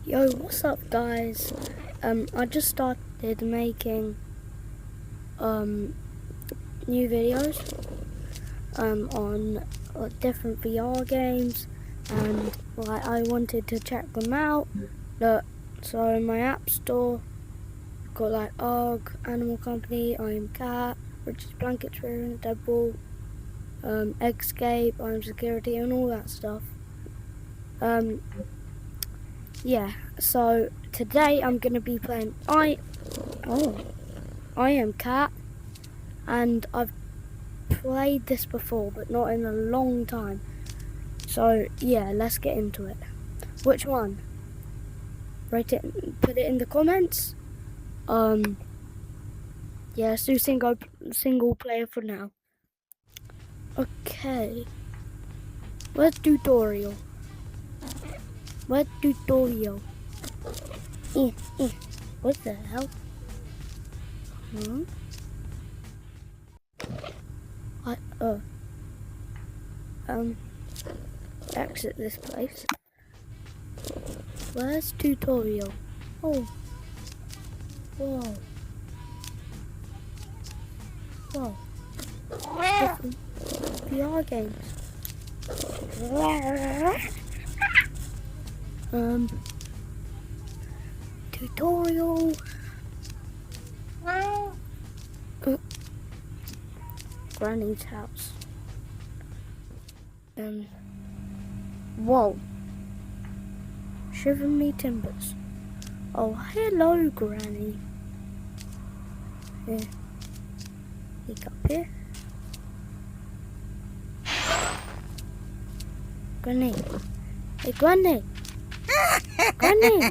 Yo, what's up guys? I just started making new videos on different VR games, and I wanted to check them out. So in my app store got like ARG, Animal Company, I Am Cat, Rich's Blanket Experience, Deadpool, Escape, I Am Security, and all that stuff. Yeah, so today I'm gonna be playing I Am Cat, and I've played this before but not in a long time. So yeah, let's get into it. Which one? Rate it, put it in the comments. Yeah, let's do single player for now. Okay. Where's tutorial? What tutorial? What the hell? Exit this place. Where's tutorial? Oh. Whoa. Whoa. Different VR games. Tutorial. Granny's house. Whoa. Shiver me timbers. Oh, hello, Granny. Here. Look up here. Granny. Hey, Granny. Granny.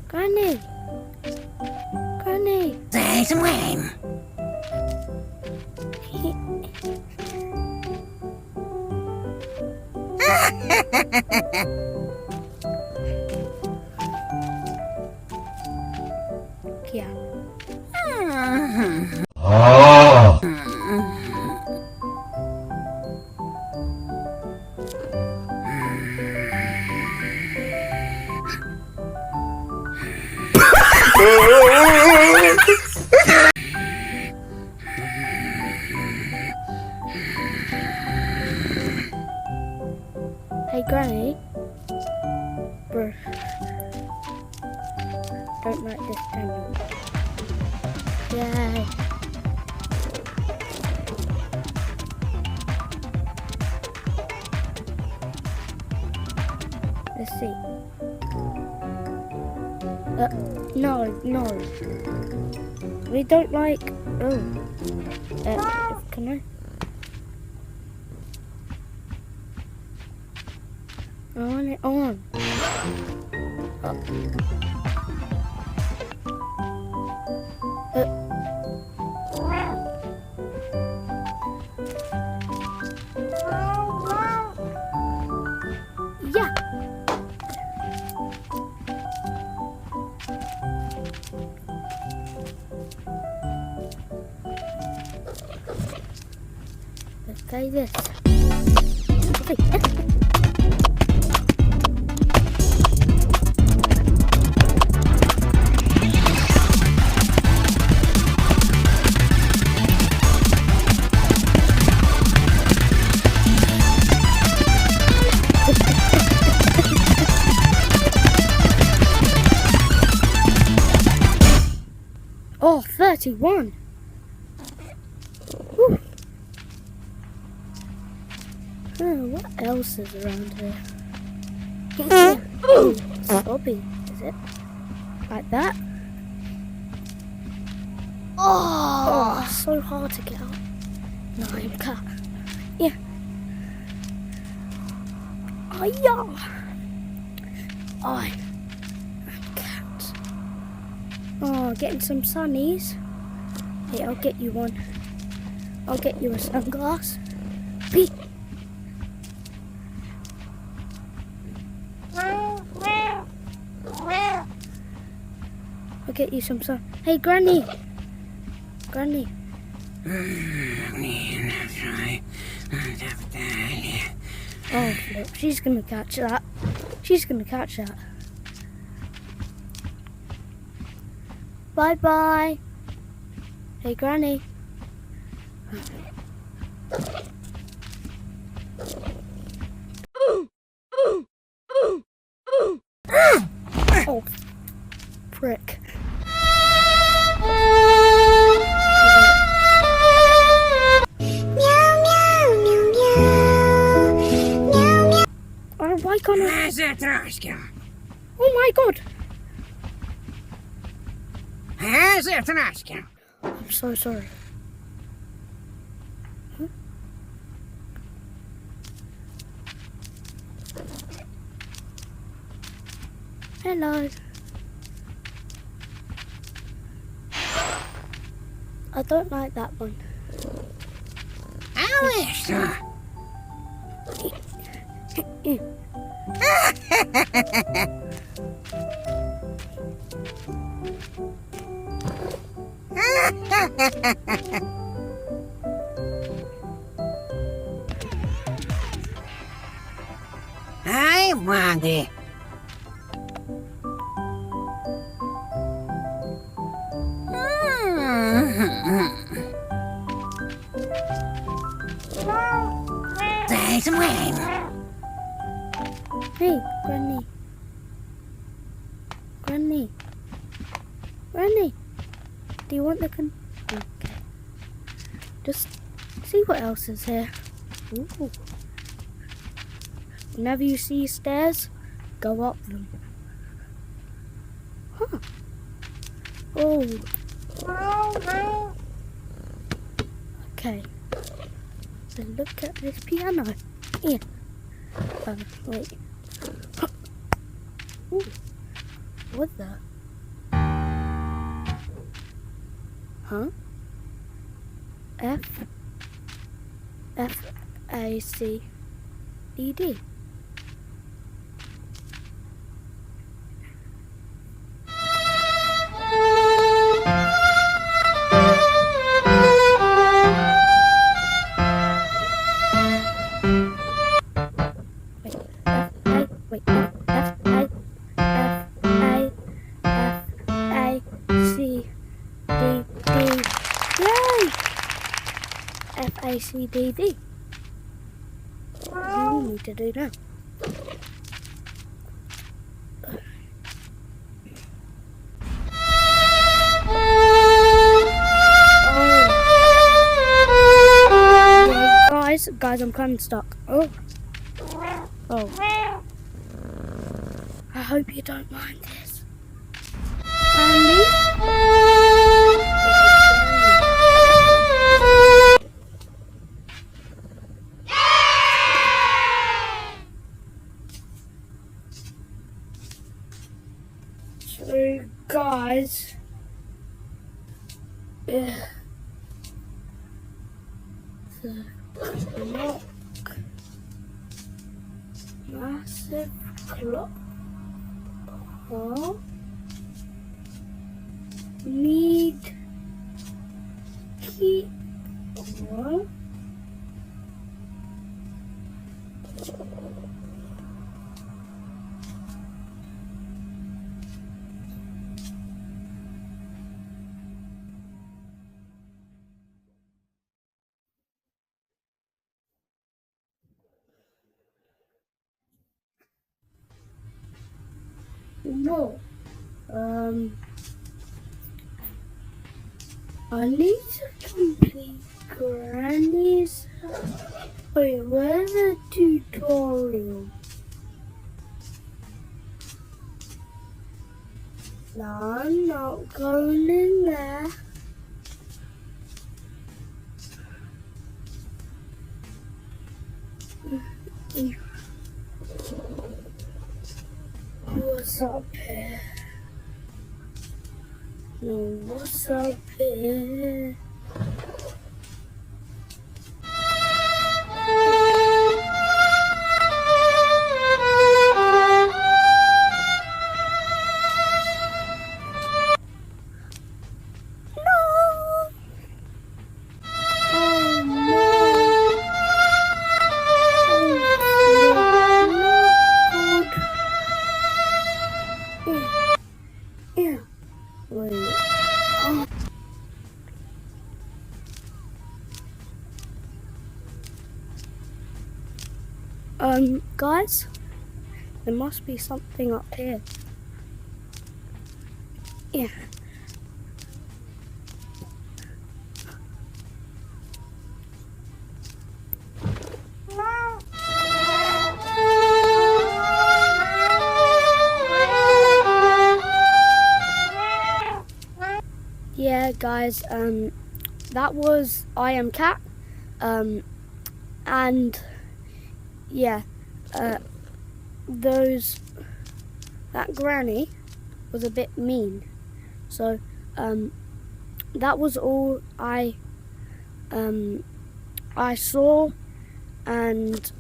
Granny. Granny. Say some game. Yeah. Hey, Granny. Bruh. Don't like this time. Yay. Let's see. No. We don't like. Can I? I want it on. Yeah. Let's play this. Oh, 31. Whew. What else is around here? Bobby, is it? Like that? Oh, so hard to get out. No, I'm cat. Yeah. Oh, yeah. I'm cat. Oh, getting some sunnies. Hey, I'll get you one. I'll get you a sunglass. Beep. I'll get you some sun. Hey, Granny. Granny. Oh, flip. She's gonna catch that. She's gonna catch that. Bye-bye. Hey, Granny. Oh, prick. Oh, why can't I? Oh my god! I'm so sorry. Huh? Hello. I don't like that one. Ai, madre. There's Wayne. Hey, Granny. Granny. Granny. Do you want the Okay. Just see what else is here. Ooh. Whenever you see stairs, go up them. Huh. Oh. Okay. So look at this piano. Here. Wait. Ooh. What the? Huh? F-A-C-D-D. F-A-C-D-D. What do you need to do now? Guys, I'm kind of stuck. Oh. I hope you don't mind this. Andy? So, guys, the clock, massive clock, need keep on. No. I need to complete Granny's. Wait, where's the tutorial? No, I'm not going in there. What's up here? No, what's up here? Wait. Guys, there must be something up here. Yeah. Yeah, guys, that was I Am Cat, and yeah, that granny was a bit mean, so that was all I saw, and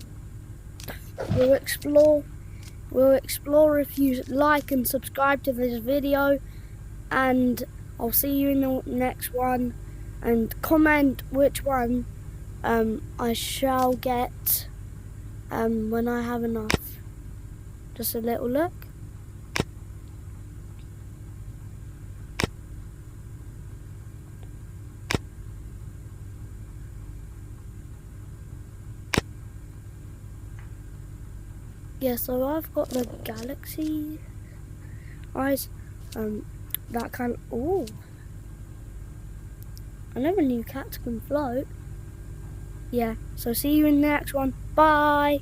we'll explore if you like and subscribe to this video, and I'll see you in the next one, and comment which one I shall get when I have enough. Just a little look. Yeah, so I've got the galaxy eyes. That kind of, ooh. I never knew cats can float. Yeah, so see you in the next one. Bye!